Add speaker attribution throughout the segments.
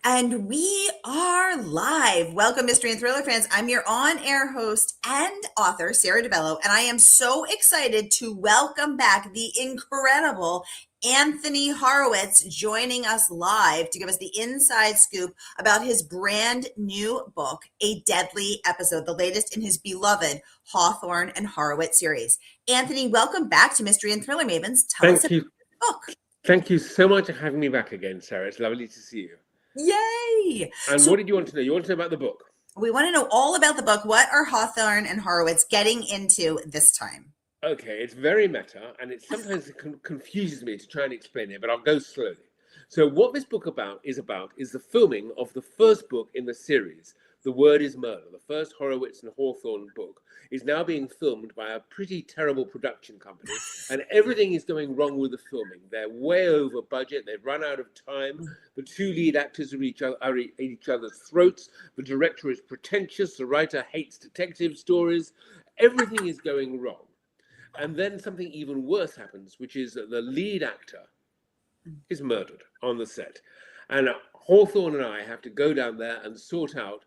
Speaker 1: And we are live. Welcome, mystery and thriller fans. I'm your on-air host and author, Sara DiVello, and I am so excited to welcome back the incredible Anthony Horowitz joining us live to give us the inside scoop about his brand new book, A Deadly Episode, the latest in his beloved Hawthorne and Horowitz series. Anthony, welcome back to Mystery and Thriller Mavens. Tell us
Speaker 2: Thank
Speaker 1: about
Speaker 2: you.
Speaker 1: the book.
Speaker 2: Thank you so much for having me back again, Sarah. It's lovely to see you.
Speaker 1: Yay!
Speaker 2: And what did you want to know? You want to know about the book?
Speaker 1: We want to know all about the book. What are Hawthorne and Horowitz getting into this time?
Speaker 2: Okay, it's very meta, and it sometimes confuses me to try and explain it, but I'll go slowly. So what this book is the filming of the first book in the series, The Word is Murder. The first Horowitz and Hawthorne book is now being filmed by a pretty terrible production company, and everything is going wrong with the filming. They're way over budget. They've run out of time. The two lead actors are at each other's throats. The director is pretentious. The writer hates detective stories. Everything is going wrong. And then something even worse happens, which is that the lead actor is murdered on the set. And Hawthorne and I have to go down there and sort out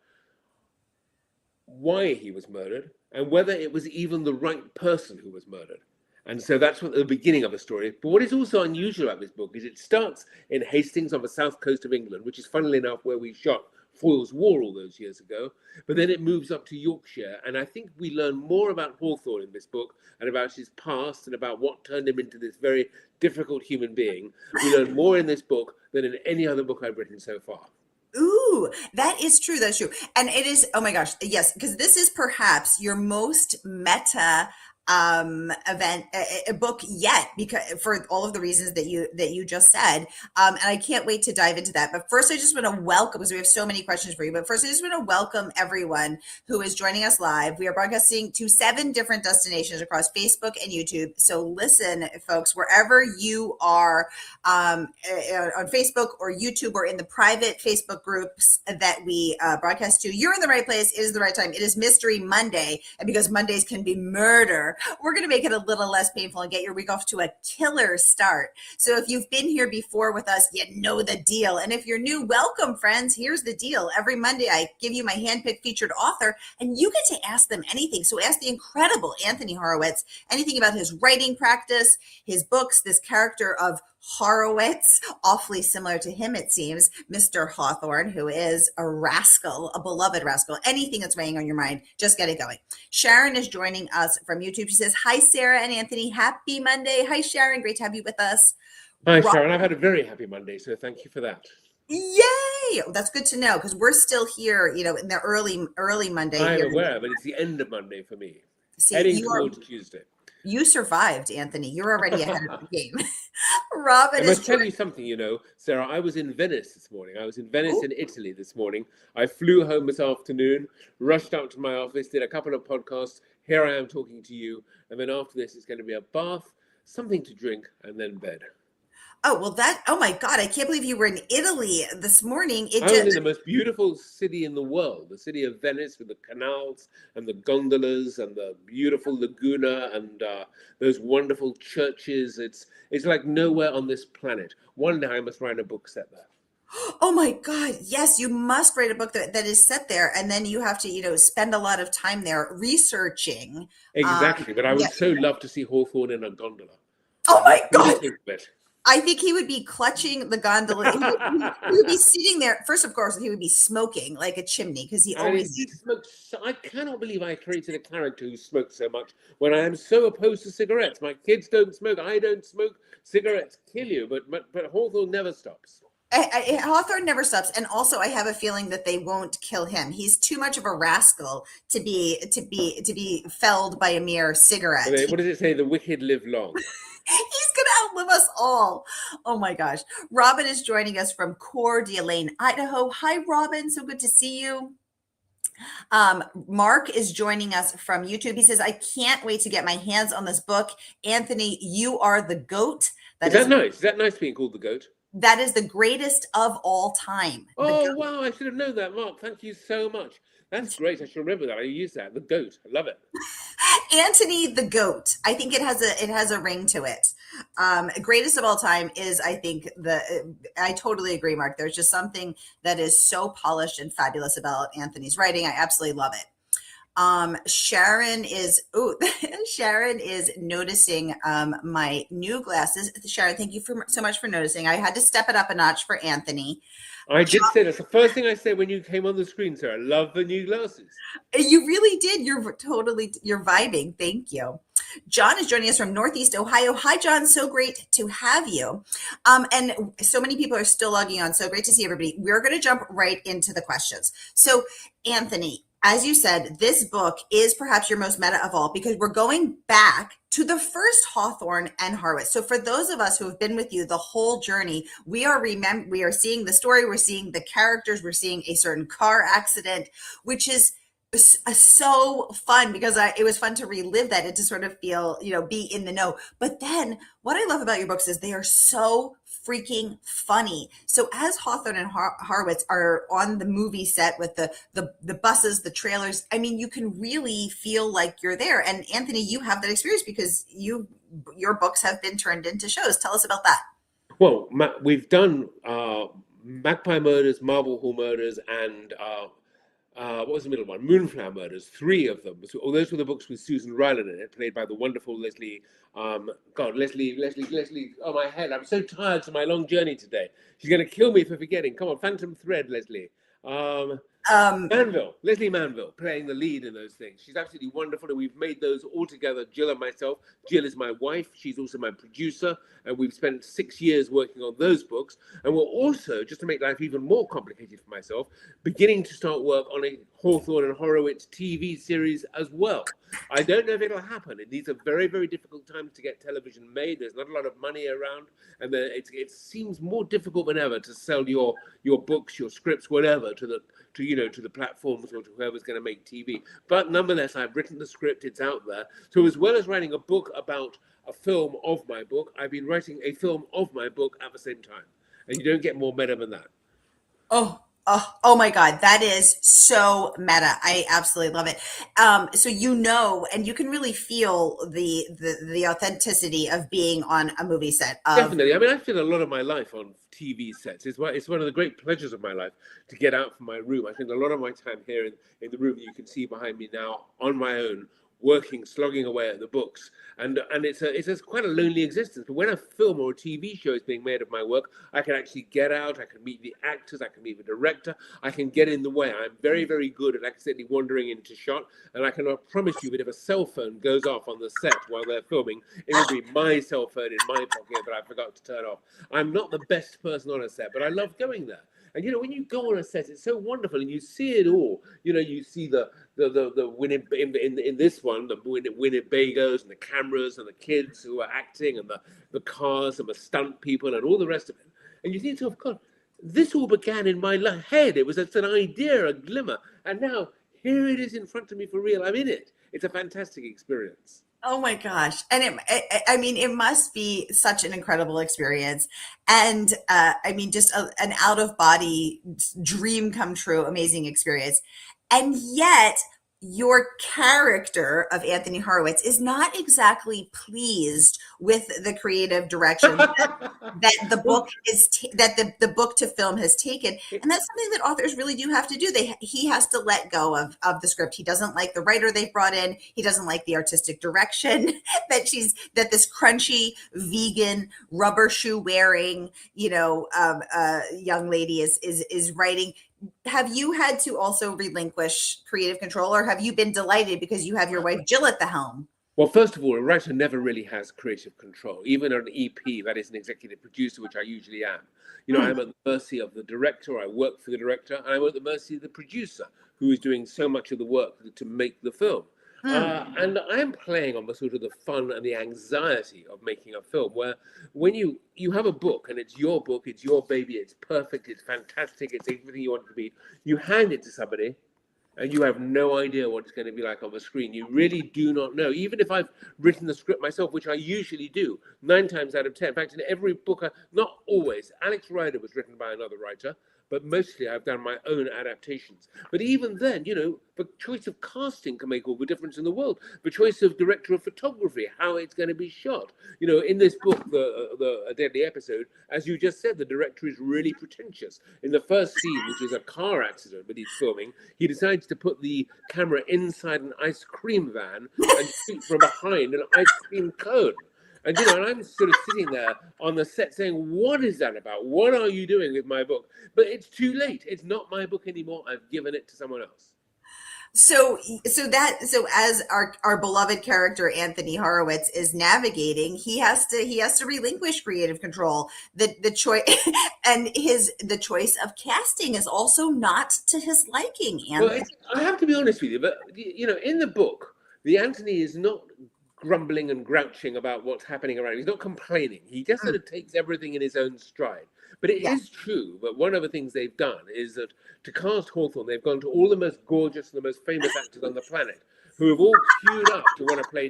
Speaker 2: why he was murdered and whether it was even the right person who was murdered. And so that's what the beginning of the story. But what is also unusual about this book is it starts in Hastings on the south coast of England, which is funnily enough where we shot Foyle's War all those years ago, but then it moves up to Yorkshire, and I think we learn more about Hawthorne in this book and about his past and about what turned him into this very difficult human being. We learn more in this book than in any other book I've written so far.
Speaker 1: Ooh, that is true. That's true. And it is, oh my gosh, yes, because this is perhaps your most meta event a book yet, because for all of the reasons that you just said, and I can't wait to dive into that. But first I just want to welcome, because we have so many questions for you, but first I just want to welcome everyone who is joining us live. We are broadcasting to 7 different destinations across Facebook and YouTube, so listen folks, wherever you are, on Facebook or YouTube or in the private Facebook groups that we broadcast to, you're in the right place. It is the right time. It is Mystery Monday, and because Mondays can be murder, we're going to make it a little less painful and get your week off to a killer start. So if you've been here before with us, you know the deal. And if you're new, welcome, friends. Here's the deal. Every Monday, I give you my handpicked featured author, and you get to ask them anything. So ask the incredible Anthony Horowitz anything about his writing practice, his books, this character of Horowitz, awfully similar to him, it seems, Mr. Hawthorne, who is a rascal, a beloved rascal. Anything that's weighing on your mind, just get it going. Sharon is joining us from YouTube. She says, hi, Sara and Anthony. Happy Monday. Hi, Sharon. Great to have you with us.
Speaker 2: Hi, Sharon. I've had a very happy Monday, so thank you for that.
Speaker 1: Yay! That's good to know, because we're still here, in the early Monday.
Speaker 2: I'm aware, but it's the end of Monday for me.
Speaker 1: See,
Speaker 2: heading towards Tuesday.
Speaker 1: You survived, Anthony. You're already ahead of the game. Robin,
Speaker 2: I must tell you something, Sarah, I was in Venice this morning. I was in Venice in Italy this morning. I flew home this afternoon, rushed out to my office, did a couple of podcasts. Here I am talking to you. And then after this, it's going to be a bath, something to drink, and then bed.
Speaker 1: Oh, well, oh my God, I can't believe you were in Italy this morning.
Speaker 2: I was in the most beautiful city in the world, the city of Venice, with the canals and the gondolas and the beautiful laguna and those wonderful churches. It's like nowhere on this planet. One day I must write a book set there.
Speaker 1: Oh my God, yes, you must write a book that is set there, and then you have to, spend a lot of time there researching.
Speaker 2: Exactly, but I would so love to see Hawthorne in a gondola.
Speaker 1: Oh my God! I think he would be clutching the gondola. He would be sitting there. First, of course, he would be smoking like a chimney, because he always
Speaker 2: smokes. I cannot believe I created a character who smokes so much when I am so opposed to cigarettes. My kids don't smoke. I don't smoke. Cigarettes kill you, but Hawthorne never stops.
Speaker 1: Hawthorne never stops, and also I have a feeling that they won't kill him. He's too much of a rascal to be felled by a mere cigarette.
Speaker 2: What does it say? The wicked live long.
Speaker 1: He's going to outlive us all. Oh my gosh. Robin is joining us from Coeur d'Alene, Idaho. Hi, Robin. So good to see you. Mark is joining us from YouTube. He says, I can't wait to get my hands on this book. Anthony, you are the GOAT.
Speaker 2: Is that nice? Is that nice being called the GOAT?
Speaker 1: That is the greatest of all time.
Speaker 2: Oh, wow. I should have known that, Mark. Thank you so much. That's great. I should remember that. I use that. The goat. I love it.
Speaker 1: Anthony the Goat. I think it has a ring to it. Greatest of all time is, I think, I totally agree, Mark. There's just something that is so polished and fabulous about Anthony's writing. I absolutely love it. Sharon is Sharon is noticing my new glasses. Sharon, thank you so much for noticing. I had to step it up a notch for Anthony.
Speaker 2: I did say that's the first thing I said when you came on the screen, sir. I love the new glasses.
Speaker 1: You really did. You're vibing. Thank you. John is joining us from Northeast Ohio. Hi, John. So great to have you. And so many people are still logging on. So great to see everybody. We're going to jump right into the questions. So, Anthony, as you said, this book is perhaps your most meta of all, because we're going back to the first Hawthorne and Horowitz. So for those of us who have been with you the whole journey, we are seeing the story, we're seeing the characters, we're seeing a certain car accident, which is so fun, because it was fun to relive that and to sort of feel, be in the know. But then what I love about your books is they are so freaking funny. So as Hawthorne and Horowitz are on the movie set with the buses, the trailers, I mean, you can really feel like you're there. And Anthony, you have that experience because your books have been turned into shows. Tell us about that.
Speaker 2: Well, we've done Magpie Murders, Marble Hall Murders, and what was the middle one? Moonflower Murders, 3 of them. So, those were the books with Susan Ryland in it, played by the wonderful Leslie. Leslie. Oh, my head. I'm so tired from my long journey today. She's going to kill me for forgetting. Come on, Phantom Thread, Leslie. Leslie Manville, playing the lead in those things. She's absolutely wonderful, and we've made those all together, Jill and myself. Jill is my wife. She's also my producer, and we've spent 6 years working on those books. And we're also, just to make life even more complicated for myself, beginning to start work on a Hawthorne and Horowitz TV series as well. I don't know if it'll happen. These are very, very difficult times to get television made. There's not a lot of money around, and it seems more difficult than ever to sell your books, your scripts, whatever, to the platforms or to whoever's going to make TV. But nonetheless, I've written the script. It's out there. So as well as writing a book about a film of my book, I've been writing a film of my book at the same time. And you don't get more meta than that.
Speaker 1: Oh my God, that is so meta. I absolutely love it. So and you can really feel the authenticity of being on a movie set.
Speaker 2: Definitely. I mean, I spend a lot of my life on TV sets. It's one of the great pleasures of my life to get out from my room. I spend a lot of my time here in the room that you can see behind me now, on my own, working, slogging away at the books, and it's quite a lonely existence. But when a film or a TV show is being made of my work, I can actually get out, I can meet the actors, I can meet the director, I can get in the way. I'm very, very good at accidentally wandering into shot, and I can promise you that if a cell phone goes off on the set while they're filming, it will be my cell phone in my pocket that I forgot to turn off. I'm not the best person on a set, but I love going there. And when you go on a set, it's so wonderful, and you see it all. You see the in this one, the Winnebagos and the cameras and the kids who are acting, and the cars and the stunt people and all the rest of it. And you think to yourself, God, this all began in my head. It was just an idea, a glimmer, and now here it is in front of me for real. I'm in it. It's a fantastic experience.
Speaker 1: Oh my gosh. And it must be such an incredible experience. And just an out of body dream come true, amazing experience. And yet your character of Anthony Horowitz is not exactly pleased with the creative direction that the book the book to film has taken. And that's something that authors really do have to do. He has to let go of the script. He doesn't like the writer they've brought in. He doesn't like the artistic direction that this crunchy vegan rubber shoe wearing, young lady is writing. Have you had to also relinquish creative control, or have you been delighted because you have your wife Jill at the helm?
Speaker 2: Well, first of all, a writer never really has creative control. Even on an EP, that is an executive producer, which I usually am. I'm at the mercy of the director. I work for the director, and I'm at the mercy of the producer, who is doing so much of the work to make the film. And I'm playing on the sort of the fun and the anxiety of making a film, where when you have a book and it's your book, it's your baby, it's perfect, it's fantastic, it's everything you want it to be, you hand it to somebody and you have no idea what it's going to be like on the screen. You really do not know. Even if I've written the script myself, which I usually do, 9 times out of 10. In fact, in every book, not always. Alex Rider was written by another writer, but mostly I've done my own adaptations. But even then, the choice of casting can make all the difference in the world. The choice of director of photography, how it's going to be shot. In this book, the A Deadly Episode, as you just said, the director is really pretentious. In the first scene, which is a car accident that he's filming, he decides to put the camera inside an ice cream van and shoot from behind an ice cream cone. And and I'm sort of sitting there on the set saying, what is that about? What are you doing with my book? But it's too late. It's not my book anymore. I've given it to someone else.
Speaker 1: So as our beloved character Anthony Horowitz is navigating, he has to relinquish creative control. The choice and the choice of casting is also not to his liking.
Speaker 2: Well, I have to be honest with you, but in the book, the Anthony is not grumbling and grouching about what's happening around him. He's not complaining. He just sort of takes everything in his own stride. But it is true that one of the things they've done is that to cast Hawthorne, they've gone to all the most gorgeous and the most famous actors on the planet who have all queued up to want to play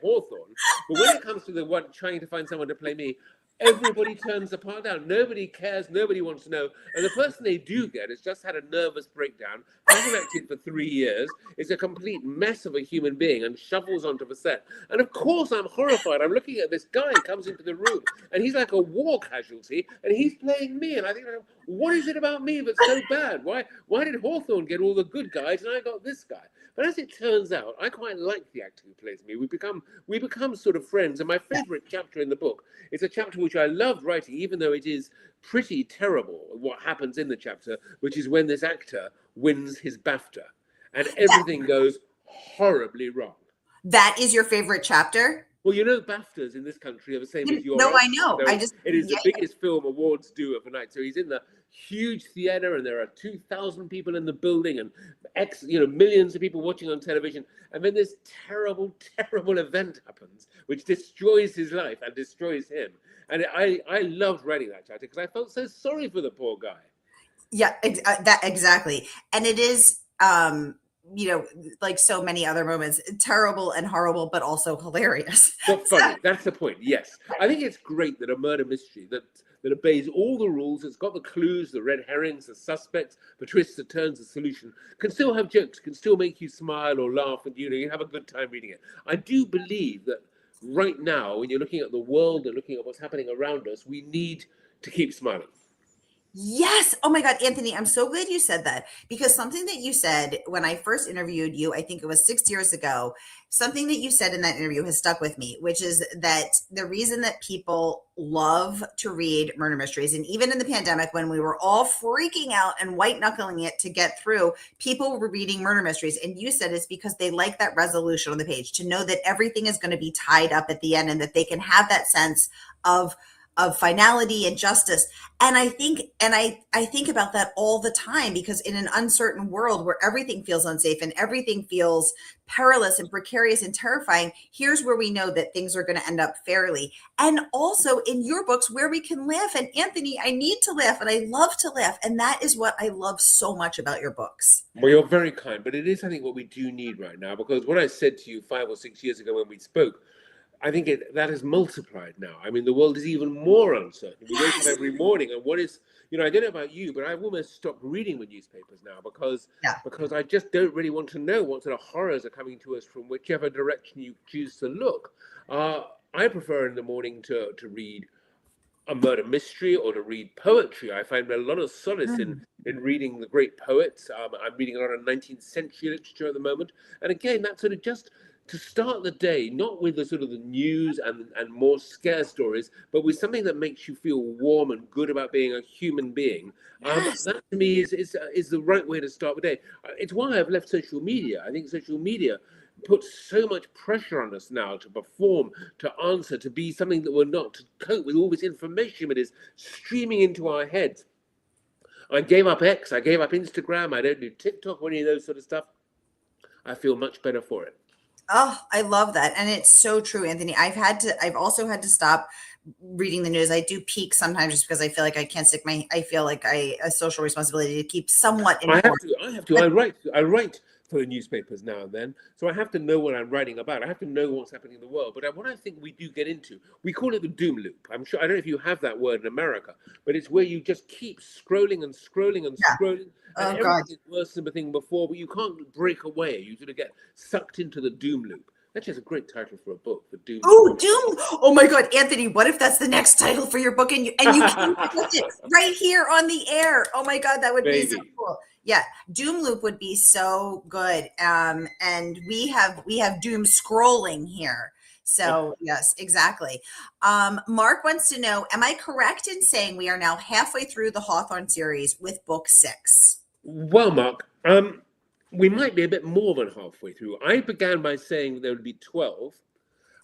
Speaker 2: Hawthorne. But when it comes to the one trying to find someone to play me, everybody turns the part down. Nobody cares. Nobody wants to know. And the person they do get has just had a nervous breakdown, hasn't acted for 3 years, is a complete mess of a human being and shuffles onto the set. And of course, I'm horrified. I'm looking at this guy who comes into the room and he's like a war casualty and he's playing me. And I think, what is it about me that's so bad? Why did Hawthorne get all the good guys and I got this guy? But as it turns out, I quite like the actor who plays me. We become sort of friends. And my favorite chapter in the book is a chapter which I loved writing, even though it is pretty terrible what happens in the chapter, which is when this actor wins his BAFTA and everything goes horribly wrong.
Speaker 1: That is your favorite chapter?
Speaker 2: Well, BAFTAs in this country are the same as yours.
Speaker 1: No, I know.
Speaker 2: It is the biggest film awards do of the night. So he's in the huge theater and there are 2,000 people in the building and millions of people watching on television. And then this terrible, terrible event happens, which destroys his life and destroys him. And I loved writing that chapter because I felt so sorry for the poor guy.
Speaker 1: Yeah, that exactly. And it is, like so many other moments, terrible and horrible, but also hilarious.
Speaker 2: But funny. That's the point. Yes. I think it's great that a murder mystery that obeys all the rules, it's got the clues, the red herrings, the suspects, the twists, the turns, the solution, can still have jokes, can still make you smile or laugh, and you have a good time reading it. I do believe that right now, when you're looking at the world and looking at what's happening around us, we need to keep smiling.
Speaker 1: Yes. Oh my God, Anthony, I'm so glad you said that, because something that you said when I first interviewed you, I think it was 6 years ago, something that you said in that interview has stuck with me, which is that the reason that people love to read murder mysteries, and even in the pandemic when we were all freaking out and white knuckling it to get through, people were reading murder mysteries. And you said it's because they like that resolution on the page, to know that everything is going to be tied up at the end and that they can have that sense of finality and justice. And I think about that all the time, because in an uncertain world where everything feels unsafe and everything feels perilous and precarious and terrifying, here's where we know that things are going to end up fairly. And also in your books where we can laugh. And Anthony, I need to laugh and I love to laugh. And that is what I love so much about your books.
Speaker 2: Well, you're very kind, but it is, I think, what we do need right now, because what I said to you 5 or 6 years ago when we spoke, I think that has multiplied now. I mean, the world is even more uncertain. We wake up every morning, and what is, I don't know about you, but I've almost stopped reading the newspapers now because I just don't really want to know what sort of horrors are coming to us from whichever direction you choose to look. I prefer in the morning to read a murder mystery or to read poetry. I find a lot of solace in reading the great poets. I'm reading a lot of 19th century literature at the moment. And again, that sort of just to start the day, not with the sort of the news and more scare stories, but with something that makes you feel warm and good about being a human being. That to me is the right way to start the day. It's why I've left social media. I think social media puts so much pressure on us now to perform, to answer, to be something that we're not, to cope with all this information that is streaming into our heads. I gave up X, I gave up Instagram, I don't do TikTok or any of those sort of stuff. I feel much better for it.
Speaker 1: Oh, I love that. And it's so true, Anthony. I've also had to stop reading the news. I do peek sometimes just because I feel like I can't I feel like a social responsibility to keep somewhat informed.
Speaker 2: I have to. I write for the newspapers now and then. So I have to know what I'm writing about. I have to know what's happening in the world. But what I think we do get into, we call it the doom loop. I'm sure, I don't know if you have that word in America, but it's where you just keep scrolling and scrolling and
Speaker 1: Yeah.
Speaker 2: scrolling. And
Speaker 1: Oh God.
Speaker 2: everything is worse than the thing before, but you can't break away. You sort of get sucked into the doom loop. That's just a great title for a book, The Doom
Speaker 1: Oh,
Speaker 2: Loop.
Speaker 1: Doom. Oh my God, Anthony, what if that's the next title for your book and you can put it right here on the air? Oh my God, that would be so
Speaker 2: Maybe.
Speaker 1: cool. Yeah, Doom Loop would be so good. And we have doom scrolling here. So yes, exactly. Mark wants to know, am I correct in saying we are now halfway through the Hawthorne series with book 6?
Speaker 2: Well, Mark, we might be a bit more than halfway through. I began by saying there would be 12.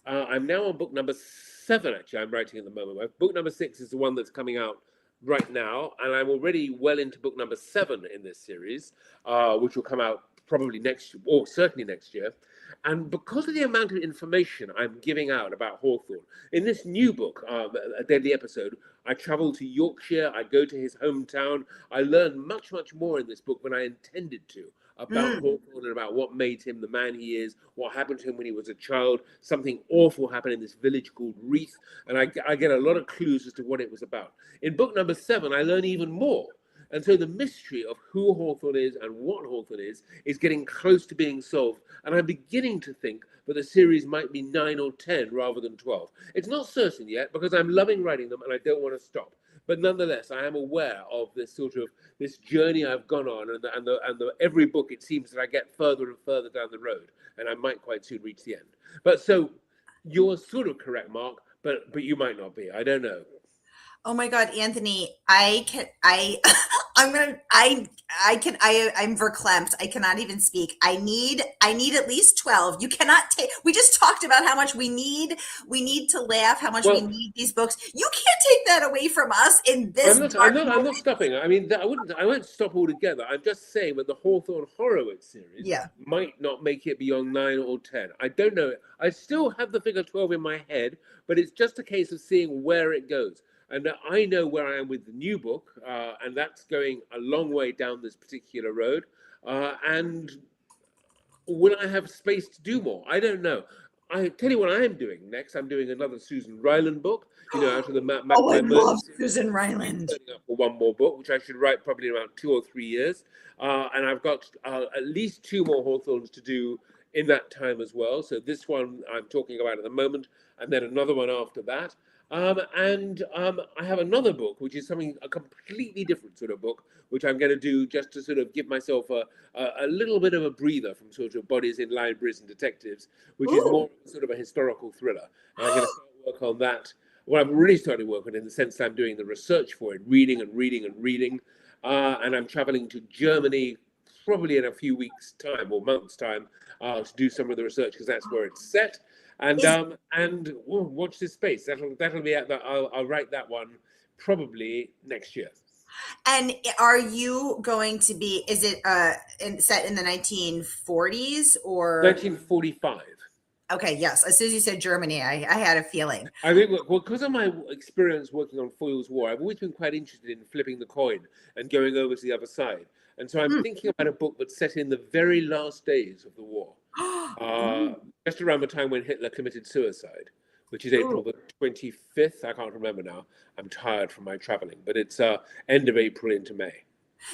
Speaker 2: I'm now on book number 7, actually, I'm writing at the moment. Book number 6 is the one that's coming out right now, and I'm already well into book number 7 in this series, which will come out probably next year, or certainly next year. And because of the amount of information I'm giving out about Hawthorne, in this new book, A Deadly Episode, I travel to Yorkshire, I go to his hometown, I learn much, much more in this book than I intended to about Hawthorne and about what made him the man he is, what happened to him when he was a child. Something awful happened in this village called Reeth, and I get a lot of clues as to what it was about. In book number 7, I learn even more. And so the mystery of who Hawthorne is and what Hawthorne is getting close to being solved. And I'm beginning to think that the series might be 9 or 10 rather than 12. It's not certain yet because I'm loving writing them and I don't want to stop. But nonetheless, I am aware of this sort of this journey I've gone on, and every book it seems that I get further and further down the road, and I might quite soon reach the end. But so you're sort of correct, Mark, but you might not be. I don't know.
Speaker 1: Oh my God, Anthony, I'm gonna, I'm verklempt. I cannot even speak. I need at least 12. You cannot take, we just talked about how much we need to laugh, how much we
Speaker 2: Well,
Speaker 1: need these books. You can't take that away from us in this dark
Speaker 2: I'm
Speaker 1: moment.
Speaker 2: not stopping. I mean, I won't stop altogether. I'm just saying that the Hawthorne Horowitz series
Speaker 1: Yeah.
Speaker 2: might not make it beyond 9 or 10. I don't know. I still have the figure 12 in my head, but it's just a case of seeing where it goes. And I know where I am with the new book, and that's going a long way down this particular road. And will I have space to do more? I don't know. I tell you what I am doing next. I'm doing another Susan Ryland book, out of the
Speaker 1: Oh, I
Speaker 2: Magpie Murder
Speaker 1: love
Speaker 2: series.
Speaker 1: Susan Ryland.
Speaker 2: Turning up for one more book, which I should write probably in around 2 or 3 years. And I've got at least 2 more Hawthorns to do in that time as well. So this one I'm talking about at the moment, and then another one after that. I have another book, which is a completely different sort of book, which I'm going to do just to sort of give myself a little bit of a breather from sort of bodies in libraries and detectives, which is more sort of a historical thriller. And I'm going to start work on that. Well, I've really started working in the sense that I'm doing the research for it, reading and reading and reading. And I'm traveling to Germany probably in a few weeks' time or months' time to do some of the research because that's where it's set. And watch this space. That'll be I'll write that one probably next year.
Speaker 1: And are you going to be, is it set in the 1940s or?
Speaker 2: 1945.
Speaker 1: Okay, yes. As soon as you said Germany, I had a feeling.
Speaker 2: I think, well, because of my experience working on Foyle's War, I've always been quite interested in flipping the coin and going over to the other side. And so I'm thinking about a book that's set in the very last days of the war, just around the time when Hitler committed suicide, which is April the 25th. I can't remember now. I'm tired from my traveling, but it's end of April into May.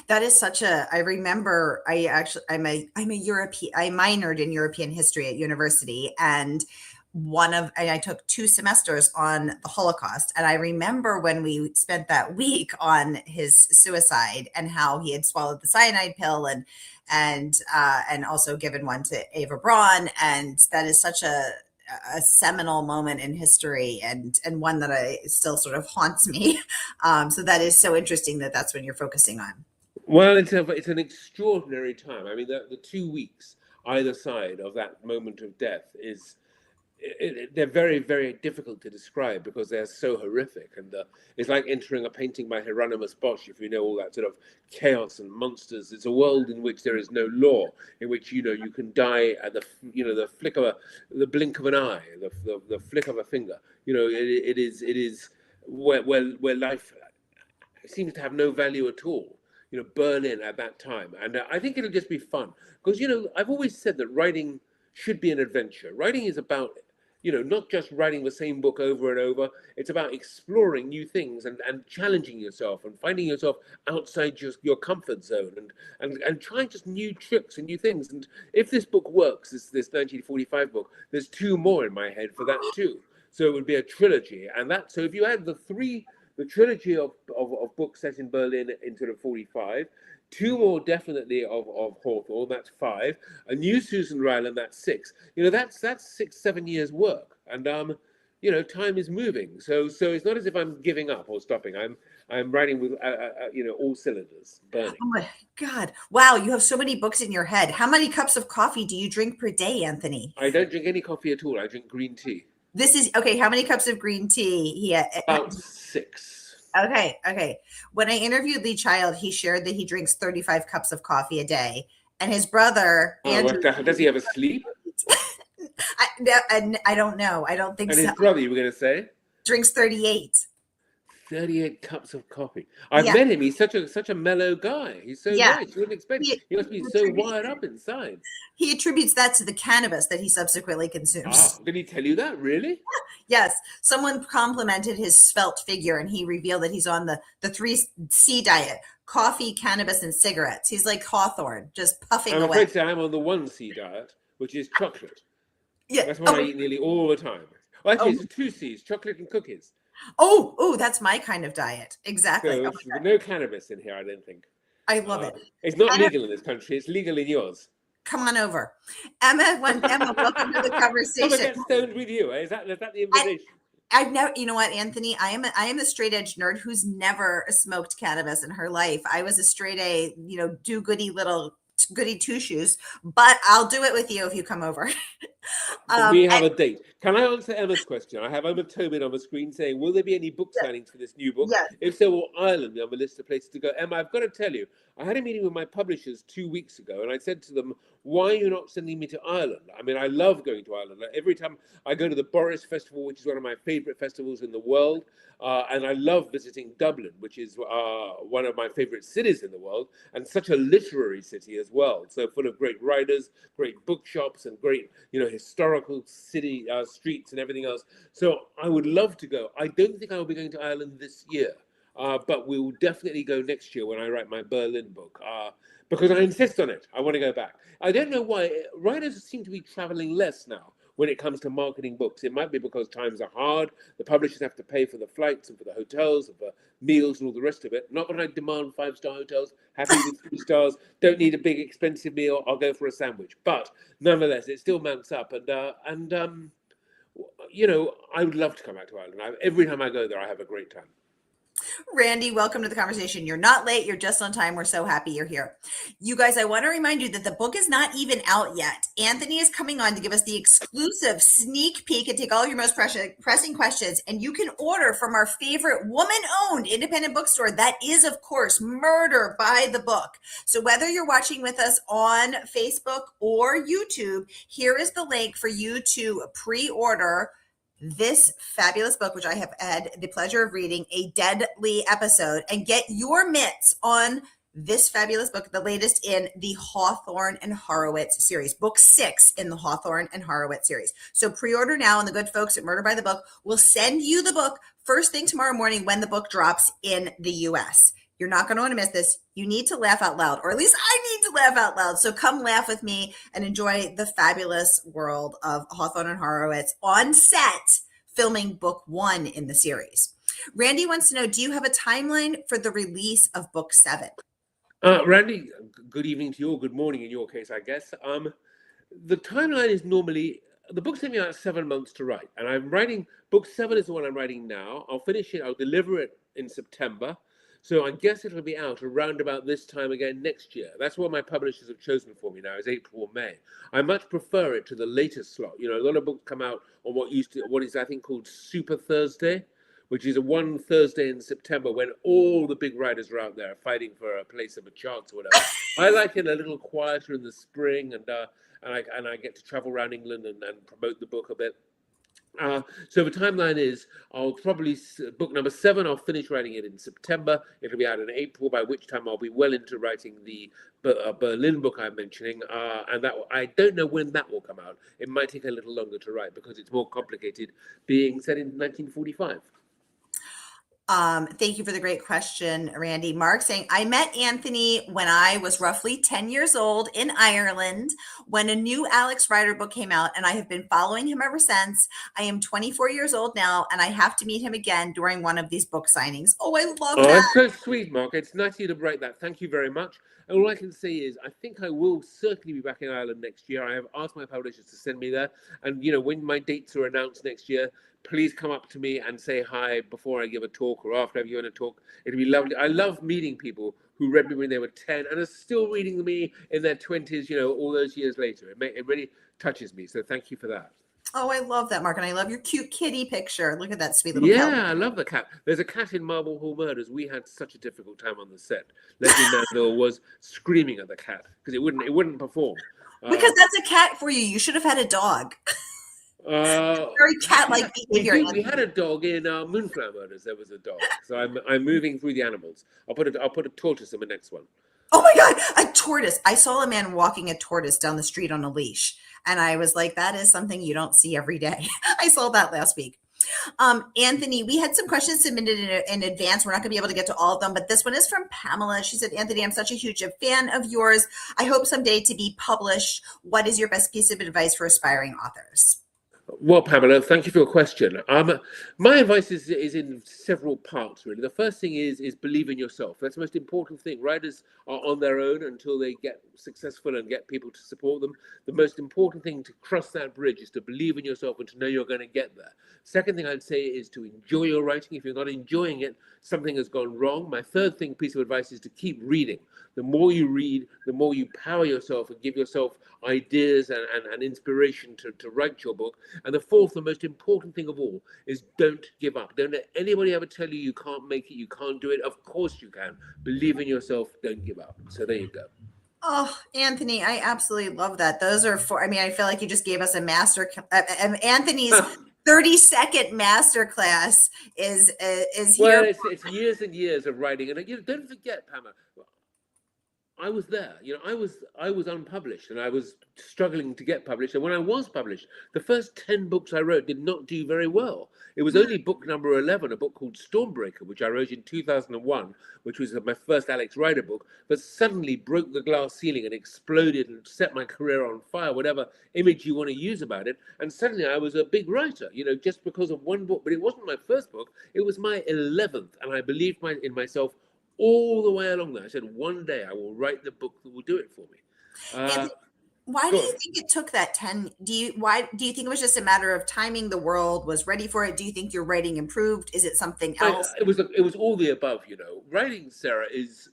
Speaker 1: That is I remember I'm a European, I minored in European history at university, and I took 2 semesters on the Holocaust. And I remember when we spent that week on his suicide and how he had swallowed the cyanide pill and also given one to Eva Braun. And that is such a seminal moment in history and one that still sort of haunts me. So that is so interesting that that's when you're focusing on.
Speaker 2: Well, it's an extraordinary time. I mean, the 2 weeks either side of that moment of death they're very, very difficult to describe because they're so horrific. And it's like entering a painting by Hieronymus Bosch, if you know all that sort of chaos and monsters. It's a world in which there is no law, in which, you can die at the blink of an eye, the flick of a finger. It is where life seems to have no value at all. Berlin at that time. And I think it'll just be fun because, I've always said that writing should be an adventure. Writing is about, not just writing the same book over and over. It's about exploring new things and challenging yourself and finding yourself outside just your comfort zone and trying just new tricks and new things. And if this book works, this 1945 book, there's two more in my head for that too. So it would be a trilogy. And so if you add the trilogy of books set in Berlin in sort of 45, two more definitely of Hawthorne, that's 5, a new Susan Ryland, that's 6. That's 6-7 years work, and time is moving. So it's not as if I'm giving up or stopping. I'm writing with all cylinders burning.
Speaker 1: Oh my God! Wow, you have so many books in your head. How many cups of coffee do you drink per day, Anthony?
Speaker 2: I don't drink any coffee at all. I drink green tea.
Speaker 1: This is okay. How many cups of green tea?
Speaker 2: About 6.
Speaker 1: Okay. When I interviewed Lee Child, he shared that he drinks 35 cups of coffee a day, and his brother Andrew.
Speaker 2: Does he ever sleep?
Speaker 1: I don't know. I don't think so.
Speaker 2: And his brother, you were going to say,
Speaker 1: drinks 38.
Speaker 2: 38 cups of coffee. I've met him. He's such a mellow guy. He's so nice. You wouldn't expect it. He must be so wired up inside.
Speaker 1: He attributes that to the cannabis that he subsequently consumes.
Speaker 2: Did he tell you that? Really?
Speaker 1: Yes. Someone complimented his svelte figure, and he revealed that he's on the 3C diet: coffee, cannabis, and cigarettes. He's like Hawthorne, just puffing away.
Speaker 2: I'm afraid to say I'm on the 1C diet, which is chocolate.
Speaker 1: Yeah.
Speaker 2: That's what I eat nearly all the time. Well, actually, it's 2 C's, chocolate and cookies.
Speaker 1: Oh, that's my kind of diet. Exactly.
Speaker 2: So, no cannabis in here, I don't think.
Speaker 1: I love it.
Speaker 2: It's not legal in this country. It's legal in yours.
Speaker 1: Come on over. Emma, welcome to the conversation.
Speaker 2: Come and get stoned with you. Is that the invitation?
Speaker 1: I've never, you know what, Anthony, I am the straight edge nerd who's never smoked cannabis in her life. I was a straight A, do goody little goody two shoes, but I'll do it with you if you come over.
Speaker 2: We have a date. Can I answer Emma's question? I have Emma Tobin on the screen saying, will there be any book signings for this new book?
Speaker 1: Yes.
Speaker 2: If so, will Ireland be on the list of places to go? Emma, I've got to tell you, I had a meeting with my publishers 2 weeks ago, and I said to them, why are you not sending me to Ireland? I mean, I love going to Ireland. Every time I go to the Boris Festival, which is one of my favorite festivals in the world, and I love visiting Dublin, which is one of my favorite cities in the world, and such a literary city as well. So full of great writers, great bookshops, and great, historical city streets and everything else. So I would love to go. I don't think I will be going to Ireland this year, but we will definitely go next year when I write my Berlin book, because I insist on it. I want to go back. I don't know why. Writers seem to be traveling less now when it comes to marketing books. It might be because times are hard. The publishers have to pay for the flights and for the hotels and for meals and all the rest of it. Not that I demand 5-star hotels, happy with 3 stars, don't need a big expensive meal, I'll go for a sandwich. But nonetheless, it still mounts up. And I would love to come back to Ireland. Every time I go there, I have a great time.
Speaker 1: Randy, welcome to the conversation. You're not late. You're just on time. We're so happy you're here. You guys, I want to remind you that the book is not even out yet. Anthony is coming on to give us the exclusive sneak peek and take all your most pressing questions. And you can order from our favorite woman-owned independent bookstore. That is, of course, Murder by the Book. So whether you're watching with us on Facebook or YouTube, here is the link for you to pre-order this fabulous book, which I have had the pleasure of reading, A Deadly Episode, and get your mitts on this fabulous book, the latest in the Hawthorne and Horowitz series, book 6 in the Hawthorne and Horowitz series. So pre-order now, and the good folks at Murder by the Book will send you the book first thing tomorrow morning when the book drops in the US. You're not going to want to miss this. You need to laugh out loud, or at least I need to laugh out loud. So come laugh with me and enjoy the fabulous world of Hawthorne and Horowitz on set, filming book 1 in the series. Randy wants to know, do you have a timeline for the release of book 7?
Speaker 2: Randy, good evening to you, or good morning in your case, I guess. The timeline is normally, the book's taking me about 7 months to write, and I'm writing, book 7 is the one I'm writing now. I'll finish it, I'll deliver it in September. So I guess it'll be out around about this time again next year. That's what my publishers have chosen for me now, is April or May. I much prefer it to the latest slot. A lot of books come out on what is I think called Super Thursday, which is a one Thursday in September when all the big writers are out there fighting for a place of a chance or whatever. I like it a little quieter in the spring, and I get to travel around England and promote the book a bit. So the timeline is, I'll probably book number 7. I'll finish writing it in September. It'll be out in April, by which time I'll be well into writing the Berlin book I'm mentioning, and that I don't know when that will come out. It might take a little longer to write because it's more complicated, being set in 1945.
Speaker 1: Thank you for the great question, Randy. Mark saying, I met Anthony when I was roughly 10 years old in Ireland when a new Alex Rider book came out, and I have been following him ever since. I am 24 years old now, and I have to meet him again during one of these book signings. Oh, I love
Speaker 2: Oh,
Speaker 1: that.
Speaker 2: it's so sweet, Mark. It's nice of you to break that. Thank you very much. And all I can say is, I think I will certainly be back in Ireland next year. I have asked my publishers to send me there. And, when my dates are announced next year, please come up to me and say hi before I give a talk or after I've given a talk. It'd be lovely. I love meeting people who read me when they were 10 and are still reading me in their 20s, all those years later. It really touches me. So thank you for that.
Speaker 1: Oh, I love that, Mark. And I love your cute kitty picture. Look at that sweet little cat.
Speaker 2: Yeah, I love the cat. There's a cat in Marble Hall Murders. We had such a difficult time on the set. Leslie Manville was screaming at the cat because it wouldn't perform.
Speaker 1: Because that's a cat for you. You should have had a dog. Very cat-like behavior.
Speaker 2: We had a dog in Moonflower Murders. There was a dog. So I'm moving through the animals. I'll put a tortoise in the next one.
Speaker 1: Oh my God, a tortoise. I saw a man walking a tortoise down the street on a leash. And I was like, that is something you don't see every day. I saw that last week. Anthony, we had some questions submitted in advance. We're not going to be able to get to all of them, but this one is from Pamela. She said, Anthony, I'm such a huge fan of yours. I hope someday to be published. What is your best piece of advice for aspiring authors?
Speaker 2: Well, Pamela, thank you for your question. My advice is in several parts, really. The first thing is believe in yourself. That's the most important thing. Writers are on their own until they get successful and get people to support them. The most important thing to cross that bridge is to believe in yourself and to know you're going to get there. Second thing I'd say is to enjoy your writing. If you're not enjoying it, something has gone wrong. My third piece of advice is to keep reading. The more you read, the more you power yourself and give yourself ideas and inspiration to write your book. And the fourth, the most important thing of all, is don't give up. Don't let anybody ever tell you can't make it, you can't do it. Of course you can. Believe in yourself, don't give up. So there you go.
Speaker 1: Oh, Anthony, I absolutely love that. Those are I feel like you just gave us a Anthony's 30-second masterclass is here.
Speaker 2: Well, it's years and years of writing. And don't forget, Pamela, I was there. I was unpublished and I was struggling to get published. And when I was published, the first 10 books I wrote did not do very well. It was only book number 11, a book called Stormbreaker, which I wrote in 2001, which was my first Alex Rider book, that suddenly broke the glass ceiling and exploded and set my career on fire, whatever image you want to use about it. And suddenly I was a big writer, just because of one book. But it wasn't my first book. It was my 11th. And I believed in myself all the way along there. I said, one day I will write the book that will do it for me.
Speaker 1: Why do you think it took that 10? Do you think it was just a matter of timing? The world was ready for it. Do you think your writing improved? Is it something else?
Speaker 2: It was all the above. Writing, Sarah, is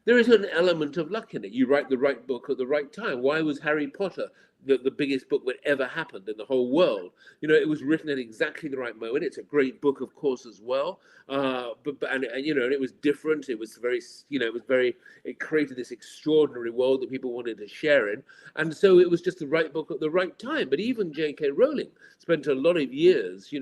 Speaker 2: there is an element of luck in it. You write the right book at the right time. Why was Harry Potter the biggest book that ever happened in the whole world? It was written at exactly the right moment. It's a great book, of course, as well. But it was different. It was very, it created this extraordinary world that people wanted to share in. And so it was just the right book at the right time. But even J.K. Rowling spent a lot of years,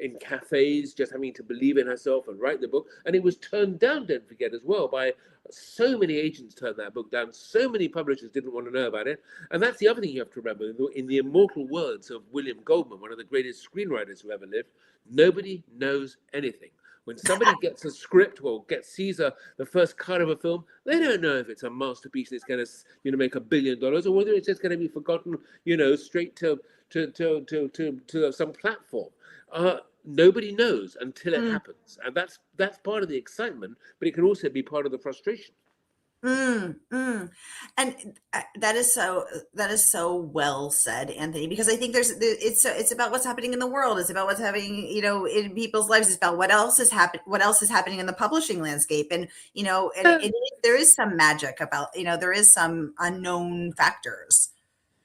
Speaker 2: in cafes, just having to believe in herself and write the book. And it was turned down, don't forget, as well, by so many agents turned that book down. So many publishers didn't want to know about it. And that's the other thing you have to remember. In the immortal words of William Goldman, one of the greatest screenwriters who ever lived, nobody knows anything. When somebody gets a script or sees the first cut of a film, they don't know if it's a masterpiece that's going to make $1 billion or whether it's just going to be forgotten, straight to some platform. Nobody knows until it happens, and that's part of the excitement, but it can also be part of the frustration.
Speaker 1: And that is so well said, Anthony, because I think it's about what's happening in the world. It's about what's happening, in people's lives. It's about what else is happening in the publishing landscape. And, there is some magic about, there is some unknown factors.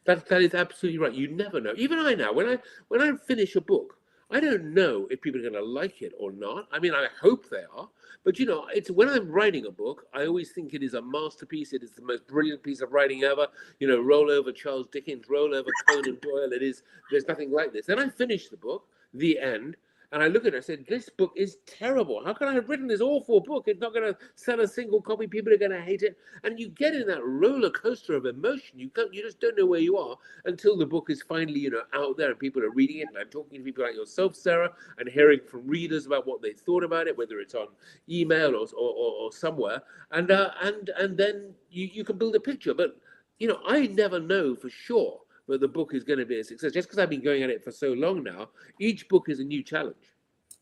Speaker 2: That is absolutely right. You never know. Even I now, when I finish a book, I don't know if people are going to like it or not. I mean, I hope they are. But, you know, it's when I'm writing a book, I always think it is a masterpiece. It is the most brilliant piece of writing ever. You know, roll over Charles Dickens, roll over Conan Doyle. There's nothing like this. Then I finish the book, the end, and I look at it, I said, this book is terrible. How can I have written this awful book? It's not going to sell a single copy. People are going to hate it. And you get in that roller coaster of emotion. You just don't know where you are until the book is finally, you know, out there and people are reading it. And I'm talking to people like yourself, Sarah, and hearing from readers about what they thought about it, whether it's on email or somewhere. And then you can build a picture. But, you know, I never know for sure that the book is going to be a success. Just because I've been going at it for so long now, each book is a new challenge.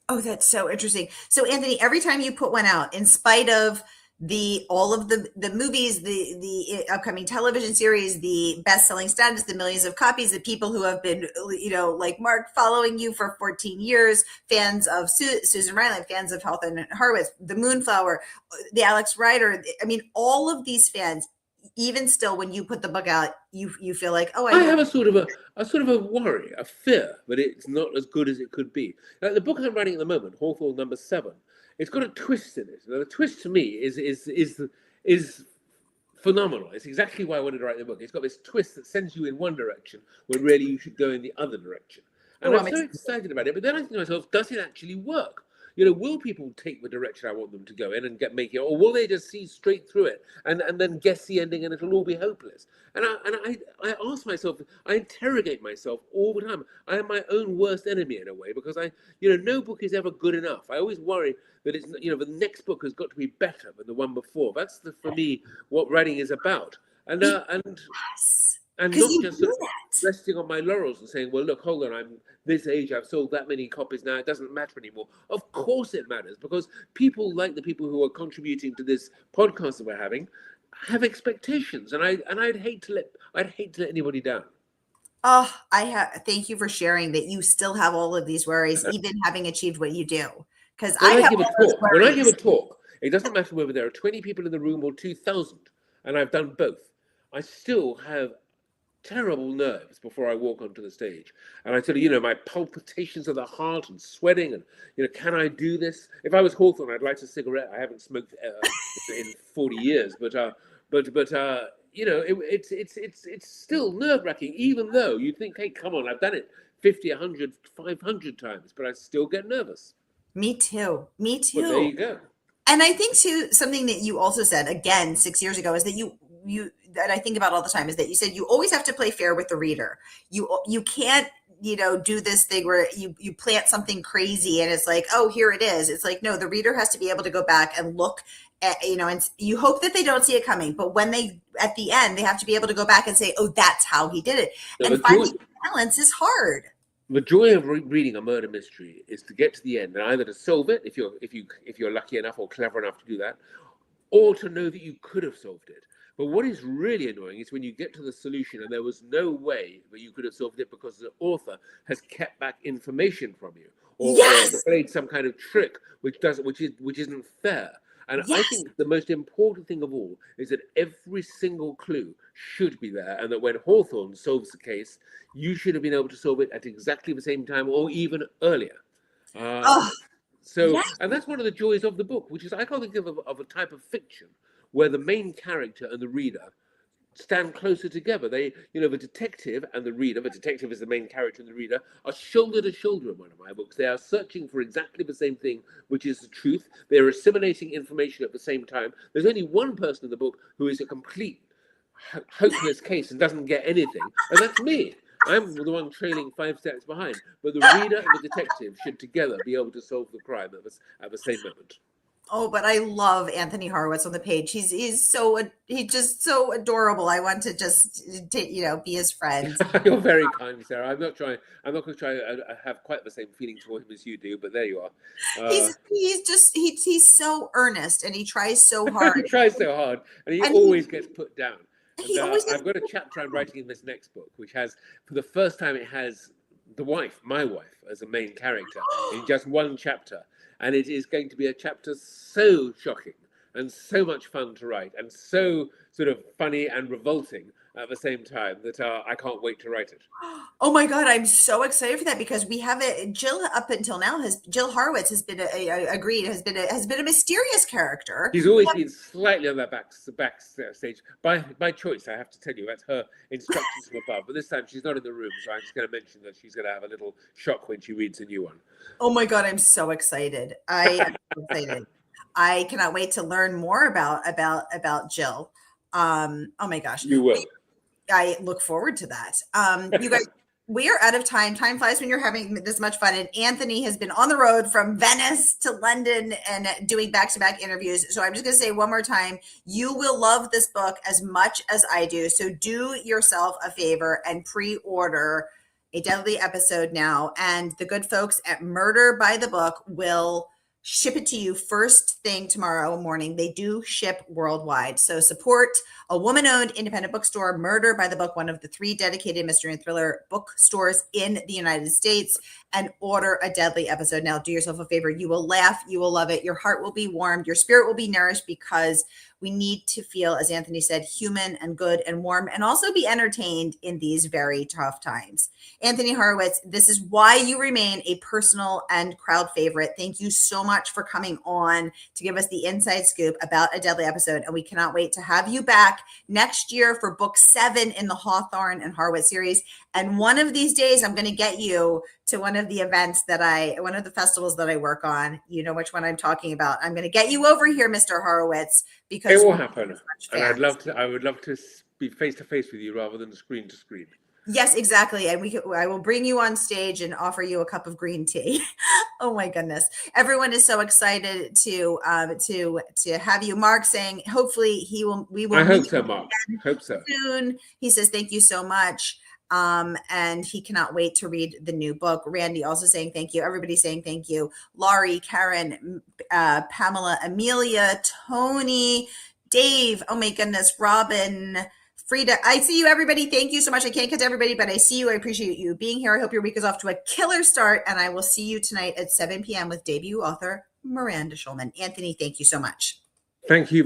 Speaker 1: Oh, that's so interesting. So, Anthony, every time you put one out, in spite of all of the movies, the upcoming television series, the best-selling status, the millions of copies, the people who have been, you know, like Mark, following you for 14 years, fans of Susan Ryland, fans of Hawthorne and Horowitz, the Moonflower, the Alex Rider. I mean, all of these fans. Even still, when you put the book out, you feel like, oh,
Speaker 2: I have a sort of a worry, a fear that it's not as good as it could be. Like the book I'm writing at the moment, Hawthorne #7, it's got a twist in it. Now, the twist to me is phenomenal. It's exactly why I wanted to write the book. It's got this twist that sends you in one direction when really you should go in the other direction. And I'm so excited about it. But then I think to myself, does it actually work? You know, will people take the direction I want them to go in and make it, or will they just see straight through it and then guess the ending and it'll all be hopeless? And I ask myself, I interrogate myself all the time. I am my own worst enemy in a way because no book is ever good enough. I always worry that it's, you know, the next book has got to be better than the one before. That's for me what writing is about. And
Speaker 1: yes.
Speaker 2: And not just sort of resting on my laurels and saying, well, look, hold on, I'm this age, I've sold that many copies now, it doesn't matter anymore. Of course it matters, because people like the people who are contributing to this podcast that we're having have expectations, and I'd hate to let anybody down.
Speaker 1: Oh, thank you for sharing that you still have all of these worries, even having achieved what you do. Because
Speaker 2: when I give a talk, it doesn't matter whether there are 20 people in the room or 2,000, and I've done both. I still have terrible nerves before I walk onto the stage, and I tell you, my palpitations of the heart and sweating, and can I do this? If I was Hawthorne, I'd light a cigarette. I haven't smoked in 40 years, but it's still nerve-wracking, even though you think, hey, come on, I've done it 50, 100, 500 times, but I still get nervous.
Speaker 1: Me too.
Speaker 2: Well, there you go.
Speaker 1: And I think too, something that you also said again 6 years ago is that you that I think about all the time is that you said you always have to play fair with the reader. You can't, do this thing where you plant something crazy and it's like, oh, here it is. It's like, no, the reader has to be able to go back and look at, and you hope that they don't see it coming, but when at the end, they have to be able to go back and say, oh, that's how he did it. No, and finding balance is hard.
Speaker 2: The joy of reading a murder mystery is to get to the end and either to solve it if you're lucky enough or clever enough to do that, or to know that you could have solved it. But what is really annoying is when you get to the solution and there was no way that you could have solved it because the author has kept back information from you, or played some kind of trick which isn't fair. And I think the most important thing of all is that every single clue should be there, and that when Hawthorne solves the case, you should have been able to solve it at exactly the same time or even earlier. And that's one of the joys of the book, which is I can't think of a type of fiction where the main character and the reader stand closer together. They, the detective and the reader, the detective is the main character and the reader, are shoulder to shoulder in one of my books. They are searching for exactly the same thing, which is the truth. They're assimilating information at the same time. There's only one person in the book who is a complete hopeless case and doesn't get anything, and that's me. I'm the one trailing 5 steps behind. But the reader and the detective should together be able to solve the crime at the same moment.
Speaker 1: Oh, but I love Anthony Horowitz on the page. He's just so adorable. I want to just be his friend.
Speaker 2: You're very kind, Sarah. I'm not going to try to have quite the same feeling toward him as you do, but there you are.
Speaker 1: He's so earnest and he tries so hard.
Speaker 2: He tries so hard, and he always gets put down. I've got a chapter I'm writing in this next book, which has, for the first time, it has my wife, as a main character in just one chapter. And it is going to be a chapter so shocking and so much fun to write and so sort of funny and revolting at the same time that I can't wait to write it.
Speaker 1: Oh my God, I'm so excited for that because we have it. Jill up until now Jill Horowitz has been agreed has been a mysterious character.
Speaker 2: She's always been slightly on that backstage by choice. I have to tell you, that's her instructions from above. But this time she's not in the room, so I'm just going to mention that she's going to have a little shock when she reads a new one.
Speaker 1: Oh my God, I'm so excited! I am so excited. I cannot wait to learn more about Jill. Oh my gosh,
Speaker 2: You will.
Speaker 1: I look forward to that. You guys, we are out of time. Time flies when you're having this much fun. And Anthony has been on the road from Venice to London and doing back-to-back interviews. So I'm just going to say one more time, you will love this book as much as I do. So do yourself a favor and pre-order A Deadly Episode now. And the good folks at Murder by the Book will ship it to you first thing tomorrow morning. They do ship worldwide. So support a woman-owned independent bookstore, Murder by the Book, one of the 3 dedicated mystery and thriller bookstores in the United States, and order A Deadly Episode now. Do yourself a favor. You will laugh. You will love it. Your heart will be warmed. Your spirit will be nourished, because we need to feel, as Anthony said, human and good and warm, and also be entertained in these very tough times. Anthony Horowitz, this is why you remain a personal and crowd favorite. Thank you so much for coming on to give us the inside scoop about A Deadly Episode. And we cannot wait to have you back next year for book 7 in the Hawthorne and Horowitz series. And one of these days, I'm going to get you to one of the events one of the festivals that I work on. You know which one I'm talking about. I'm going to get you over here, Mr. Horowitz, because
Speaker 2: it will happen. And I would love to be face to face with you rather than screen to screen.
Speaker 1: Yes, exactly. And I will bring you on stage and offer you a cup of green tea. Oh my goodness. Everyone is so excited to have you. Mark saying, hopefully we will.
Speaker 2: I hope so, Mark. Hope so.
Speaker 1: Soon. He says, thank you so much. And he cannot wait to read the new book. Randy also saying thank you. Everybody saying thank you. Laurie, Karen, Pamela, Amelia, Tony, Dave. Oh my goodness. Robin, Frida. I see you, everybody. Thank you so much. I can't get to everybody, but I see you. I appreciate you being here. I hope your week is off to a killer start. And I will see you tonight at 7 p.m. with debut author Miranda Schulman. Anthony, thank you so much.
Speaker 2: Thank you.